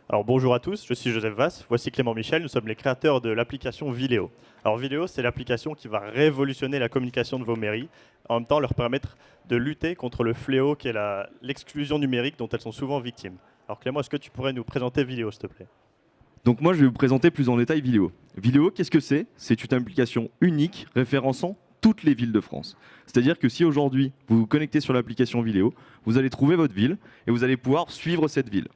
Alors bonjour à tous, je suis Joseph Vasse, voici Clément Michel, nous sommes les créateurs de l'application Viléo. Alors Viléo, c'est l'application qui va révolutionner la communication de vos mairies, en même temps leur permettre de lutter contre le fléau qui est l'exclusion numérique dont elles sont souvent victimes. Alors Clément, est-ce que tu pourrais nous présenter Viléo, s'il te plaît? Donc moi, je vais vous présenter plus en détail Viléo. Viléo, qu'est-ce que c'est? C'est une application unique référençant toutes les villes de France. C'est-à-dire que si aujourd'hui, vous vous connectez sur l'application Viléo, vous allez trouver votre ville et vous allez pouvoir suivre cette ville.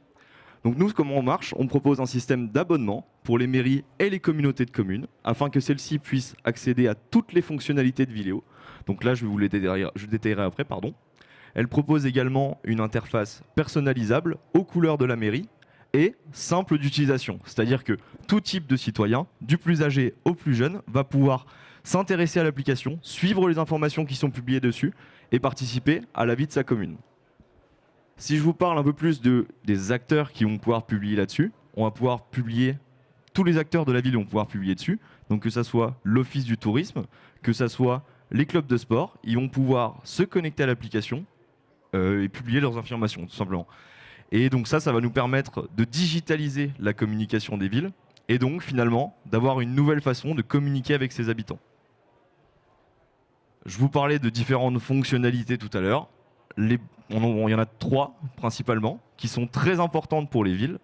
Donc nous, comment on marche? On propose un système d'abonnement pour les mairies et les communautés de communes afin que celles-ci puissent accéder à toutes les fonctionnalités de Viléo. Donc là, je vais vous les détaillerai après, pardon. Elle propose également une interface personnalisable aux couleurs de la mairie et simple d'utilisation. C'est-à-dire que tout type de citoyen, du plus âgé au plus jeune, va pouvoir s'intéresser à l'application, suivre les informations qui sont publiées dessus et participer à la vie de sa commune. Si je vous parle un peu plus des acteurs qui vont pouvoir publier là-dessus, on va pouvoir publier, tous les acteurs de la ville vont pouvoir publier dessus, donc que ce soit l'office du tourisme, que ce soit les clubs de sport, ils vont pouvoir se connecter à l'application et publier leurs informations, tout simplement. Et donc ça va nous permettre de digitaliser la communication des villes et donc finalement d'avoir une nouvelle façon de communiquer avec ses habitants. Je vous parlais de différentes fonctionnalités tout à l'heure. Il y en a 3 principalement qui sont très importantes pour les villes.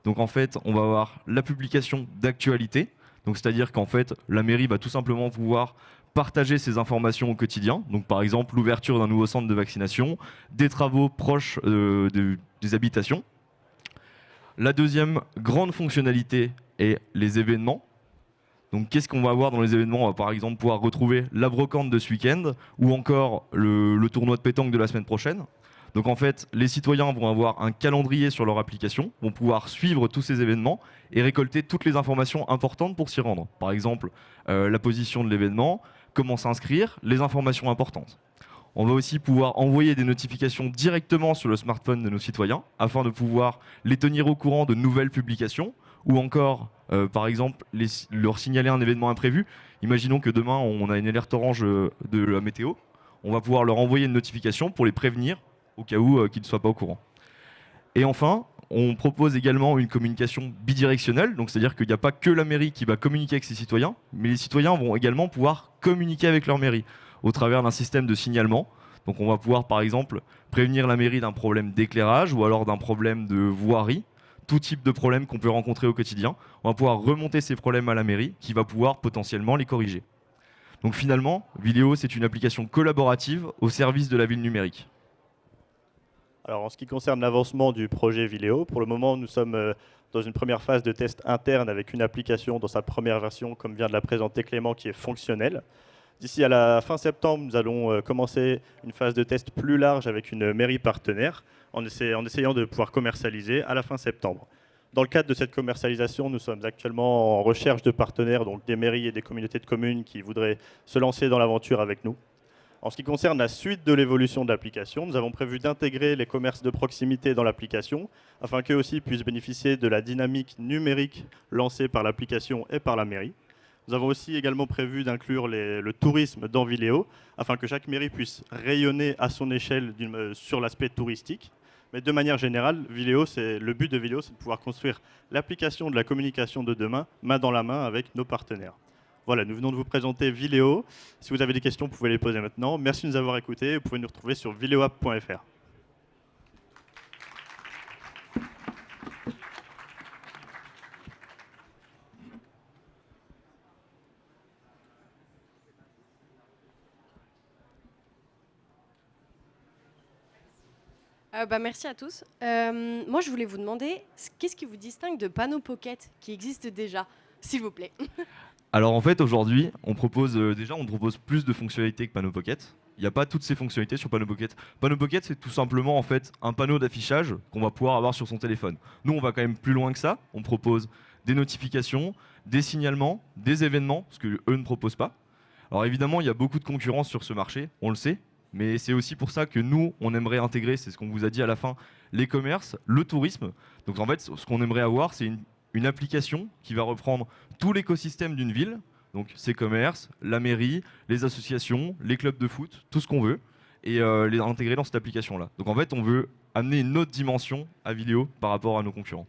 Donc en fait, on va avoir la publication d'actualité. Donc c'est-à-dire qu'en fait, la mairie va tout simplement pouvoir partager ses informations au quotidien. Donc par exemple, l'ouverture d'un nouveau centre de vaccination, des travaux proches des habitations. La deuxième grande fonctionnalité est les événements. Donc qu'est-ce qu'on va avoir dans les événements? On va par exemple pouvoir retrouver la brocante de ce week-end ou encore le tournoi de pétanque de la semaine prochaine. Donc en fait, les citoyens vont avoir un calendrier sur leur application, vont pouvoir suivre tous ces événements et récolter toutes les informations importantes pour s'y rendre. Par exemple, la position de l'événement, comment s'inscrire, les informations importantes. On va aussi pouvoir envoyer des notifications directement sur le smartphone de nos citoyens afin de pouvoir les tenir au courant de nouvelles publications ou encore, par exemple, leur signaler un événement imprévu. Imaginons que demain, on a une alerte orange de la météo. On va pouvoir leur envoyer une notification pour les prévenir au cas où qu'ils ne soient pas au courant. Et enfin, on propose également une communication bidirectionnelle, donc c'est-à-dire qu'il n'y a pas que la mairie qui va communiquer avec ses citoyens, mais les citoyens vont également pouvoir communiquer avec leur mairie au travers d'un système de signalement. Donc on va pouvoir par exemple prévenir la mairie d'un problème d'éclairage ou alors d'un problème de voirie, tout type de problème qu'on peut rencontrer au quotidien. On va pouvoir remonter ces problèmes à la mairie qui va pouvoir potentiellement les corriger. Donc finalement, Viléo, c'est une application collaborative au service de la ville numérique. Alors en ce qui concerne l'avancement du projet Viléo, pour le moment nous sommes dans une première phase de test interne avec une application dans sa première version, comme vient de la présenter Clément, qui est fonctionnelle. D'ici à la fin septembre, nous allons commencer une phase de test plus large avec une mairie partenaire, en essayant de pouvoir commercialiser à la fin septembre. Dans le cadre de cette commercialisation, nous sommes actuellement en recherche de partenaires, donc des mairies et des communautés de communes qui voudraient se lancer dans l'aventure avec nous. En ce qui concerne la suite de l'évolution de l'application, nous avons prévu d'intégrer les commerces de proximité dans l'application, afin qu'eux aussi puissent bénéficier de la dynamique numérique lancée par l'application et par la mairie. Nous avons aussi également prévu d'inclure le tourisme dans Viléo, afin que chaque mairie puisse rayonner à son échelle sur l'aspect touristique. Mais de manière générale, le but de Viléo, c'est de pouvoir construire l'application de la communication de demain, main dans la main avec nos partenaires. Voilà, nous venons de vous présenter Viléo. Si vous avez des questions, vous pouvez les poser maintenant. Merci de nous avoir écoutés. Vous pouvez nous retrouver sur vileoapp.fr. Merci à tous. Moi, je voulais vous demander, qu'est-ce qui vous distingue de Panneau Pocket qui existe déjà, s'il vous plaît? Alors en fait aujourd'hui on propose plus de fonctionnalités que Panneau Pocket. Il n'y a pas toutes ces fonctionnalités sur Panneau Pocket. Panneau Pocket c'est tout simplement en fait un panneau d'affichage qu'on va pouvoir avoir sur son téléphone. Nous on va quand même plus loin que ça. On propose des notifications, des signalements, des événements, ce que eux ne proposent pas. Alors évidemment il y a beaucoup de concurrence sur ce marché, on le sait. Mais c'est aussi pour ça que nous, on aimerait intégrer, c'est ce qu'on vous a dit à la fin, les commerces, le tourisme. Donc en fait, ce qu'on aimerait avoir, c'est une application qui va reprendre tout l'écosystème d'une ville, donc ses commerces, la mairie, les associations, les clubs de foot, tout ce qu'on veut, et les intégrer dans cette application-là. Donc en fait, on veut amener une autre dimension à Viléo par rapport à nos concurrents.